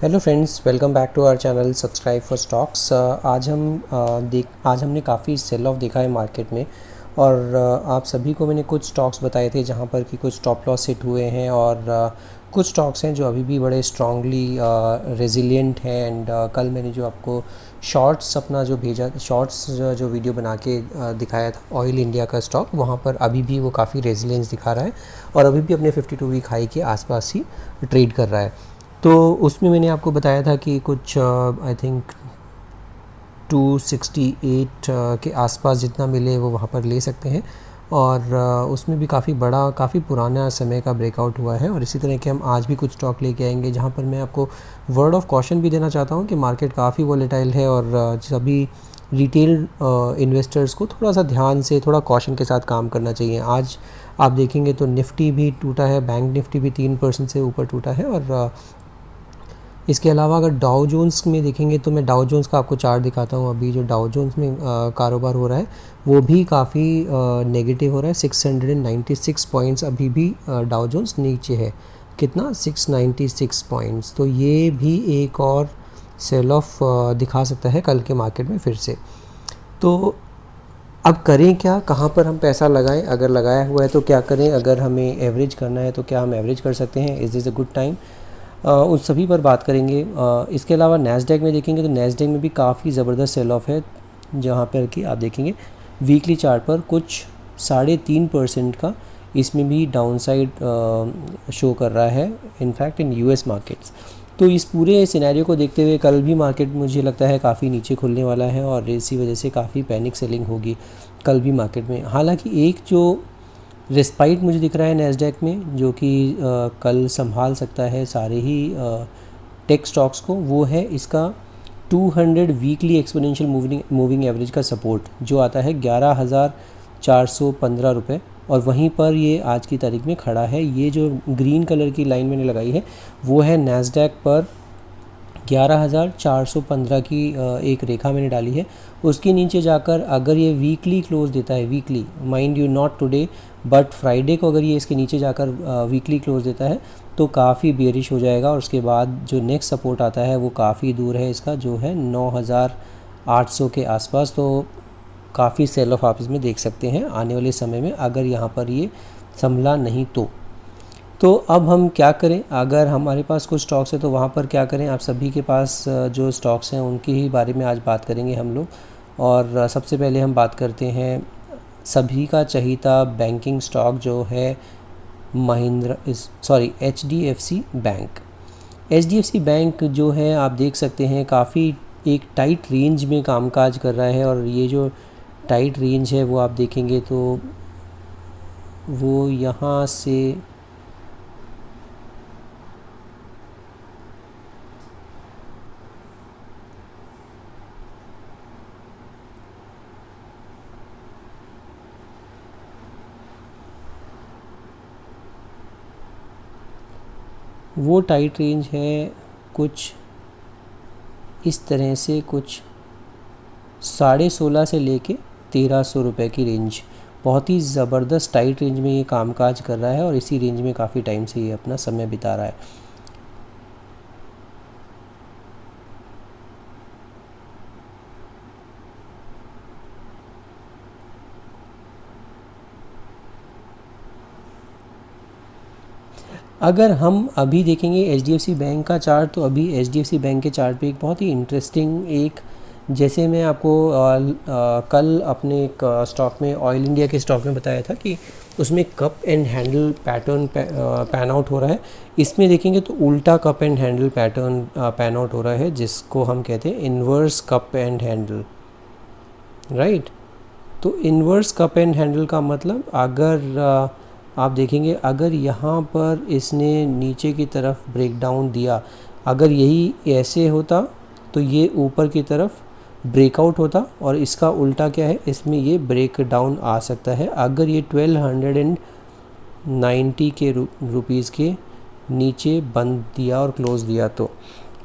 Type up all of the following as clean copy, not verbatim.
Hello friends, welcome back to our channel subscribe for stocks. आज हमने काफ़ी cell of देखा है मार्केट में। और आप सभी को मैंने कुछ स्टॉक्स बताए थे जहां पर कि कुछ स्टॉप लॉस हिट हुए हैं, और कुछ स्टॉक्स हैं जो अभी भी बड़े स्ट्रांगली रेजिलिएंट हैं। एंड कल मैंने जो आपको शॉर्ट्स अपना जो भेजा, शॉर्ट्स जो वीडियो बना के दिखाया था ऑयल इंडिया का स्टॉक, वहाँ पर अभी भी वो काफ़ी रेजिलियंस दिखा रहा है और अभी भी अपने 52 वीक हाई के आसपास ही ट्रेड कर रहा है। तो उसमें मैंने आपको बताया था कि कुछ आई थिंक 268 के आसपास जितना मिले वो वहाँ पर ले सकते हैं। और उसमें भी काफ़ी पुराना समय का ब्रेकआउट हुआ है। और इसी तरह के हम आज भी कुछ स्टॉक लेके आएंगे जहाँ पर मैं आपको वर्ड ऑफ कॉशन भी देना चाहता हूँ कि मार्केट काफ़ी वॉलेटाइल है और सभी रिटेल इन्वेस्टर्स को थोड़ा सा ध्यान से, थोड़ा कॉशन के साथ काम करना चाहिए। आज आप देखेंगे तो निफ्टी भी टूटा है, बैंक निफ्टी भी 3% से ऊपर टूटा है। और इसके अलावा अगर डाउ जोन्स में देखेंगे तो मैं डाउ जोन्स का आपको चार्ट दिखाता हूँ। अभी जो डाउ जोन्स में कारोबार हो रहा है वो भी काफ़ी नेगेटिव हो रहा है। 696 पॉइंट्स अभी भी डाउ जोन्स नीचे है। कितना? 696 पॉइंट्स। तो ये भी एक और सेल ऑफ दिखा सकता है कल के मार्केट में फिर से। तो अब करें क्या, कहाँ पर हम पैसा लगाएं? अगर लगाया हुआ है तो क्या करें? अगर हमें एवरेज करना है तो क्या हम एवरेज कर सकते हैं? Is this a good time? उस सभी पर बात करेंगे। इसके अलावा नैस्डैक में देखेंगे तो नैस्डैक में भी काफ़ी ज़बरदस्त सेल ऑफ है, जहाँ पर कि आप देखेंगे वीकली चार्ट पर कुछ 3.5% का इसमें भी डाउनसाइड शो कर रहा है, इनफैक्ट इन यूएस मार्केट्स। तो इस पूरे सिनेरियो को देखते हुए कल भी मार्केट मुझे लगता है काफ़ी नीचे खुलने वाला है और इसी वजह से काफ़ी पैनिक सेलिंग होगी कल भी मार्केट में। हालांकि एक जो रिस्पाइट मुझे दिख रहा है नैस्डैक में, जो कि कल संभाल सकता है सारे ही टेक स्टॉक्स को, वो है इसका 200 वीकली एक्सपोनेंशियल मूविंग एवरेज का सपोर्ट, जो आता है 11,415 रुपये। और वहीं पर ये आज की तारीख में खड़ा है। ये जो ग्रीन कलर की लाइन मैंने लगाई है वो है नैस्डैक पर 11,415 की एक रेखा मैंने डाली है। उसके नीचे जाकर अगर ये वीकली क्लोज देता है, weekly mind you not today but Friday को, अगर ये इसके नीचे जाकर वीकली क्लोज देता है तो काफ़ी बेरिश हो जाएगा। और उसके बाद जो नेक्स्ट सपोर्ट आता है वो काफ़ी दूर है, इसका जो है 9,800 के आसपास। तो काफ़ी सेल ऑफ आप इसमें देख सकते हैं आने वाले समय में, अगर यहाँ पर ये संभला नहीं तो अब हम क्या करें? अगर हमारे पास कुछ स्टॉक्स है तो वहाँ पर क्या करें? आप सभी के पास जो स्टॉक्स हैं उनकी ही बारे में आज बात करेंगे हम लोग। और सबसे पहले हम बात करते हैं सभी का चहीता बैंकिंग स्टॉक जो है HDFC बैंक। HDFC बैंक जो है आप देख सकते हैं काफ़ी एक टाइट रेंज में कामकाज कर रहा है। और ये जो टाइट रेंज है वो आप देखेंगे तो वो यहाँ से वो टाइट रेंज है कुछ इस तरह से, कुछ 16.5 से लेके 1,300 रुपये की रेंज। बहुत ही ज़बरदस्त टाइट रेंज में ये कामकाज कर रहा है और इसी रेंज में काफ़ी टाइम से ये अपना समय बिता रहा है। अगर हम अभी देखेंगे HDFC बैंक का चार्ट, तो अभी HDFC बैंक के चार्ट पे एक बहुत ही इंटरेस्टिंग एक, जैसे मैं आपको कल अपने एक स्टॉक में, ऑयल इंडिया के स्टॉक में बताया था कि उसमें cup and handle pattern pan out हो रहा है। इसमें देखेंगे तो उल्टा cup and handle pattern pan out हो रहा है, जिसको हम कहते हैं inverse cup and handle, right. तो इन्वर्स कप एंड हैंडल का मतलब, अगर आप देखेंगे अगर यहाँ पर इसने नीचे की तरफ ब्रेक डाउन दिया, अगर यही ऐसे होता तो ये ऊपर की तरफ ब्रेकआउट होता, और इसका उल्टा क्या है, इसमें ये ब्रेक डाउन आ सकता है अगर ये 1290 के रुपीज़ के नीचे बंद दिया और क्लोज़ दिया तो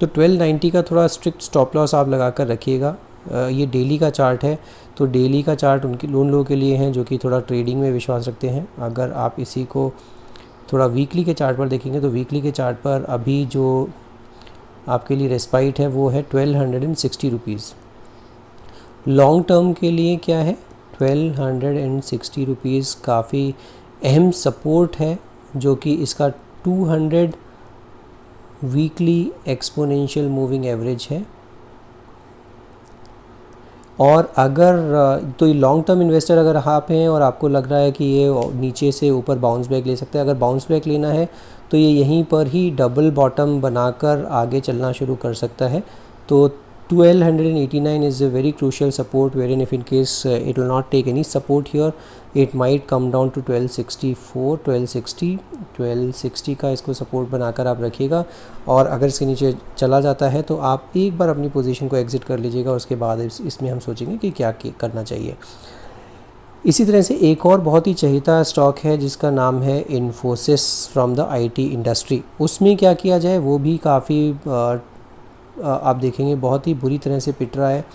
1290 का थोड़ा स्ट्रिक्ट स्टॉप लॉस आप लगा कर रखिएगा। ये डेली का चार्ट है, तो डेली का चार्ट उन लोगों के लिए हैं जो कि थोड़ा ट्रेडिंग में विश्वास रखते हैं। अगर आप इसी को थोड़ा वीकली के चार्ट पर देखेंगे तो वीकली के चार्ट पर अभी जो आपके लिए रेस्पाइट है वो है 1260 रुपीज़। लॉन्ग टर्म के लिए क्या है, 1260 रुपीज़ काफ़ी अहम सपोर्ट है, जो कि इसका 200 वीकली एक्सपोनेंशियल मूविंग एवरेज है। और अगर तो लॉन्ग टर्म इन्वेस्टर अगर आप हैं और आपको लग रहा है कि ये नीचे से ऊपर बाउंस बैक ले सकते हैं, अगर बाउंस बैक लेना है तो ये यहीं पर ही डबल बॉटम बनाकर आगे चलना शुरू कर सकता है। तो 1289 is a very crucial support, wherein if in case it will not take any support here, it might come down to 1264, 1260 का इसको सपोर्ट बनाकर आप रखिएगा। और अगर इसके नीचे चला जाता है तो आप एक बार अपनी पोजीशन को एग्जिट कर लीजिएगा, उसके बाद इसमें हम सोचेंगे कि क्या करना चाहिए। इसी तरह से एक और बहुत ही चहेता स्टॉक है जिसका नाम है Infosys from the IT industry. उसमें क्या किया जाए, वो भी काफ़ी आप देखेंगे बहुत ही बुरी तरह से पिट रहा है।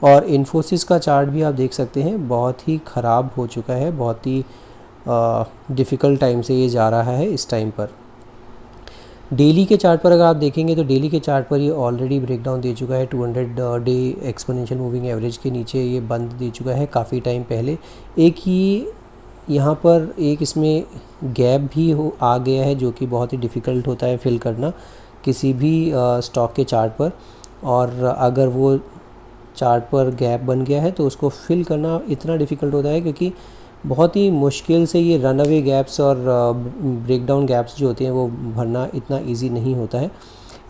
और इन्फोसिस का चार्ट भी आप देख सकते हैं बहुत ही ख़राब हो चुका है, बहुत ही डिफ़िकल्ट टाइम से ये जा रहा है इस टाइम पर। डेली के चार्ट पर अगर आप देखेंगे तो डेली के चार्ट पर ये ऑलरेडी ब्रेकडाउन दे चुका है, 200 डे एक्सपोनेंशियल मूविंग एवरेज के नीचे ये बंद दे चुका है काफ़ी टाइम पहले। एक ही यहाँ पर एक इसमें गैप भी आ गया है, जो कि बहुत ही डिफ़िकल्ट होता है फिल करना किसी भी स्टॉक के चार्ट पर। और अगर वो चार्ट पर गैप बन गया है तो उसको फिल करना इतना डिफ़िकल्ट होता है, क्योंकि बहुत ही मुश्किल से ये रन अवे गैप्स और ब्रेकडाउन गैप्स जो होते हैं वो भरना इतना इजी नहीं होता है।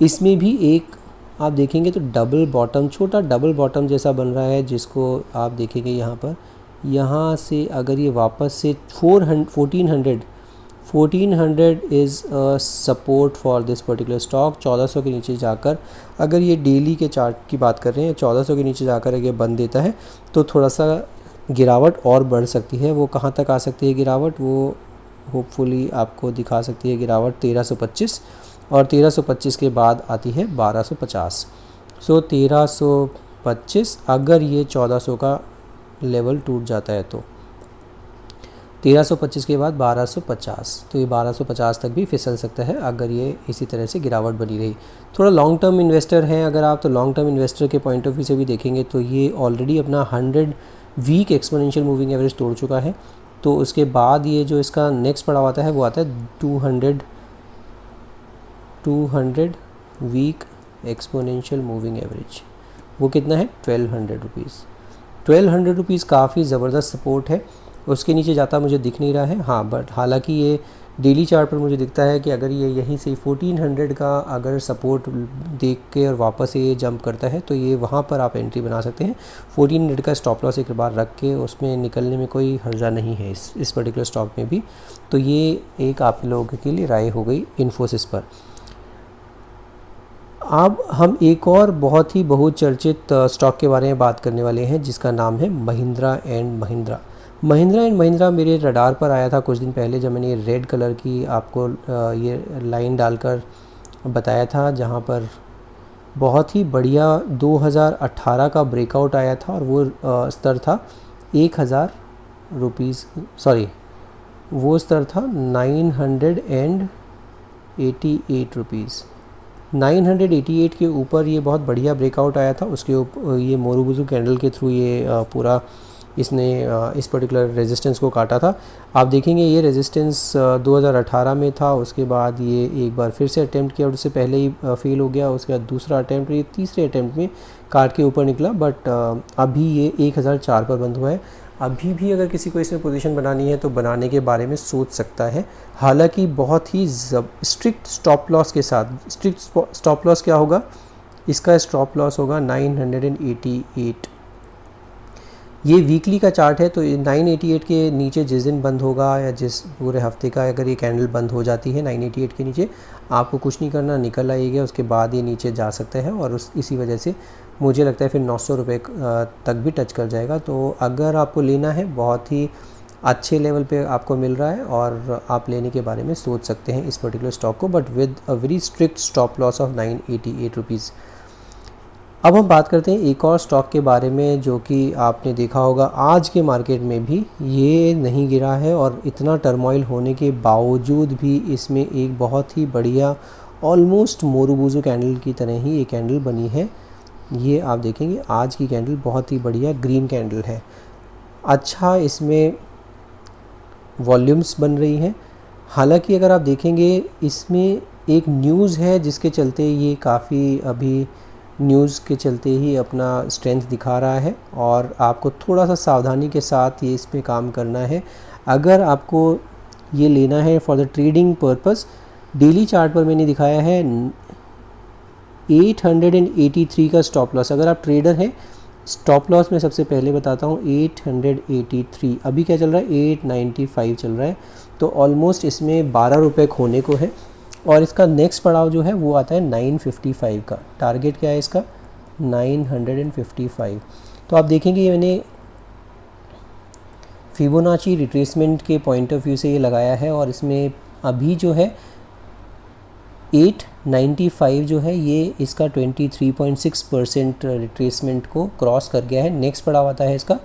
इसमें भी एक आप देखेंगे तो डबल बॉटम, छोटा डबल बॉटम जैसा बन रहा है, जिसको आप देखेंगे यहाँ पर, यहाँ से अगर ये वापस से 1400 is support for this particular stock. 1400 के नीचे जाकर अगर ये डेली के चार्ट की बात कर रहे हैं, 1400 के नीचे जाकर अगर ये बंद देता है तो थोड़ा सा गिरावट और बढ़ सकती है। वो कहाँ तक आ सकती है गिरावट, वो होपफुली आपको दिखा सकती है गिरावट 1325, और 1325 के बाद आती है 1250। सो 1325 अगर ये 1400 का लेवल टूट जाता है तो 1325 के बाद 1250, तो ये 1250 तक भी फिसल सकता है अगर ये इसी तरह से गिरावट बनी रही। थोड़ा लॉन्ग टर्म इन्वेस्टर हैं अगर आप, तो लॉन्ग टर्म इन्वेस्टर के पॉइंट ऑफ व्यू से भी देखेंगे तो ये ऑलरेडी अपना 100 वीक एक्सपोनेंशियल मूविंग एवरेज तोड़ चुका है। तो उसके बाद ये जो इसका नेक्स्ट पड़ा आता है वो आता है 200 वीक एक्सपोनेंशियल मूविंग एवरेज। वो कितना है, 1200 रुपीज़। 1200 रुपीज़ काफ़ी ज़बरदस्त सपोर्ट है। उसके नीचे जाता मुझे दिख नहीं रहा है, हाँ, बट हालांकि ये डेली चार्ट पर मुझे दिखता है कि अगर ये यहीं से 1400 का अगर सपोर्ट देख के और वापस ये जंप करता है तो ये वहाँ पर आप एंट्री बना सकते हैं। 1400 का स्टॉप लॉस एक बार रख के उसमें निकलने में कोई हर्जा नहीं है इस पर्टिकुलर स्टॉक में भी। तो ये एक आप लोगों के लिए राय हो गई इन्फोसिस पर। अब हम एक और बहुत ही बहुचर्चित स्टॉक के बारे में बात करने वाले हैं जिसका नाम है महिंद्रा एंड महिंद्रा। महिंद्रा एंड महिंद्रा मेरे रडार पर आया था कुछ दिन पहले, जब मैंने ये रेड कलर की आपको ये लाइन डालकर बताया था, जहाँ पर बहुत ही बढ़िया 2018 का ब्रेकआउट आया था और वो स्तर था 1000 रुपीज़, सॉरी वो स्तर था 988 रुपीज़। 988 के ऊपर ये बहुत बढ़िया ब्रेकआउट आया था। उसके ऊपर ये मोरुबुजू कैंडल के थ्रू ये पूरा इसने इस पर्टिकुलर रेजिस्टेंस को काटा था। आप देखेंगे ये रेजिस्टेंस 2018 में था, उसके बाद ये एक बार फिर से अटैम्प्ट किया और उससे पहले ही फेल हो गया। उसके बाद दूसरा अटैम्प्ट, ये तीसरे अटैम्प्ट में काट के ऊपर निकला, बट अभी ये 1004 पर बंद हुआ है। अभी भी अगर किसी को इसमें पोजीशन बनानी है तो बनाने के बारे में सोच सकता है, हालांकि बहुत ही स्ट्रिक्ट स्टॉप लॉस के साथ। स्ट्रिक्ट स्टॉप लॉस क्या होगा, इसका स्टॉप लॉस होगा 988। ये वीकली का चार्ट है, तो 988 के नीचे जिस दिन बंद होगा या जिस पूरे हफ्ते का अगर ये कैंडल बंद हो जाती है 988 के नीचे, आपको कुछ नहीं करना, निकल आइएगा, उसके बाद ये नीचे जा सकता है और इसी वजह से मुझे लगता है फिर 900 रुपये तक भी टच कर जाएगा। तो अगर आपको लेना है, बहुत ही अच्छे लेवल पे आपको मिल रहा है और आप लेने के बारे में सोच सकते हैं इस पर्टिकुलर स्टॉक को, but with a very strict stop loss of 988 rupees. अब हम बात करते हैं एक और स्टॉक के बारे में जो कि आपने देखा होगा आज के मार्केट में भी ये नहीं गिरा है और इतना टर्मोइल होने के बावजूद भी इसमें एक बहुत ही बढ़िया ऑलमोस्ट मोरूबुजो कैंडल की तरह ही ये कैंडल बनी है। ये आप देखेंगे आज की कैंडल बहुत ही बढ़िया ग्रीन कैंडल है। अच्छा इसमें वॉल्यूम्स बन रही हैं। हालांकि अगर आप देखेंगे इसमें एक न्यूज़ है जिसके चलते ये काफ़ी अभी न्यूज़ के चलते ही अपना स्ट्रेंथ दिखा रहा है और आपको थोड़ा सा सावधानी के साथ ये इस पे काम करना है। अगर आपको ये लेना है for the trading purpose, daily chart पर मैंने दिखाया है 883 का स्टॉप लॉस। अगर आप ट्रेडर हैं, स्टॉप लॉस मैं सबसे पहले बताता हूँ 883। अभी क्या चल रहा है 895 चल रहा है, तो ऑलमोस्ट इसमें 12 रुपये खोने को है। और इसका नेक्स्ट पड़ाव जो है वो आता है 955 का। टारगेट क्या है इसका 955। तो आप देखेंगे ये मैंने फिबोनाची रिट्रेसमेंट के पॉइंट ऑफ व्यू से ये लगाया है और इसमें अभी जो है 895 जो है ये इसका 23.6% रिट्रेसमेंट को क्रॉस कर गया है। नेक्स्ट पड़ाव आता है इसका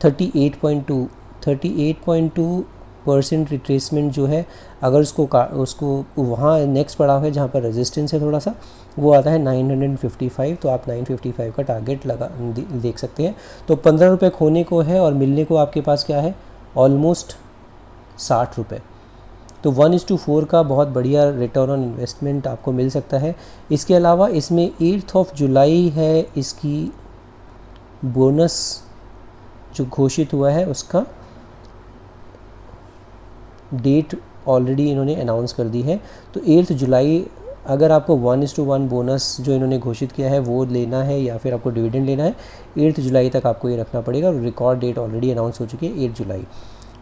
38.2% रिट्रेसमेंट जो है, अगर उसको वहाँ नेक्स्ट पड़ाव है जहाँ पर रेजिस्टेंस है थोड़ा सा, वो आता है 955। तो आप 955 का टारगेट देख सकते हैं। तो 15 रुपये खोने को है और मिलने को आपके पास क्या है ऑलमोस्ट 60 रुपये। तो 1:4 का बहुत बढ़िया रिटर्न ऑन इन्वेस्टमेंट आपको मिल सकता है। इसके अलावा इसमें 8 जुलाई है इसकी बोनस जो घोषित हुआ है उसका डेट ऑलरेडी इन्होंने अनाउंस कर दी है। तो 8 जुलाई अगर आपको 1:1 बोनस जो इन्होंने घोषित किया है वो लेना है या फिर आपको डिविडेंड लेना है, 8 जुलाई तक आपको ये रखना पड़ेगा। और रिकॉर्ड डेट ऑलरेडी अनाउंस हो चुकी है 8 जुलाई।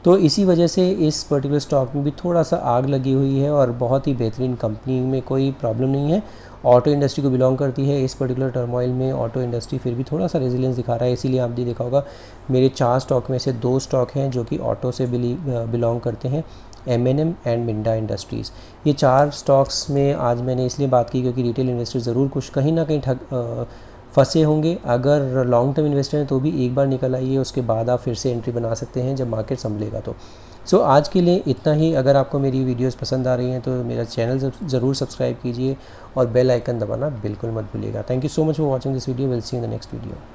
तो इसी वजह से इस पर्टिकुलर स्टॉक में भी थोड़ा सा आग लगी हुई है और बहुत ही बेहतरीन कंपनी में कोई प्रॉब्लम नहीं है। ऑटो इंडस्ट्री को बिलोंग करती है। इस पर्टिकुलर टर्मोइल में ऑटो इंडस्ट्री फिर भी थोड़ा सा रेजिलियंस दिखा रहा है। इसीलिए आपने देखा होगा मेरे 4 स्टॉक में से 2 स्टॉक हैं जो कि ऑटो से बिलोंग करते हैं, M&M एंड मिंडा इंडस्ट्रीज़। ये 4 स्टॉक्स में आज मैंने इसलिए बात की क्योंकि रिटेल इन्वेस्टर ज़रूर कुछ कहीं ना कहीं फंसे होंगे। अगर लॉन्ग टर्म इन्वेस्टर हैं तो भी एक बार निकल आइए, उसके बाद आप फिर से एंट्री बना सकते हैं जब मार्केट संभलेगा तो। सो आज के लिए इतना ही। अगर आपको मेरी वीडियोस पसंद आ रही हैं तो मेरा चैनल ज़रूर सब्सक्राइब कीजिए और बेल आइकन दबाना बिल्कुल मत भूलिएगा। Thank you so much for watching this video. Will see in the next video.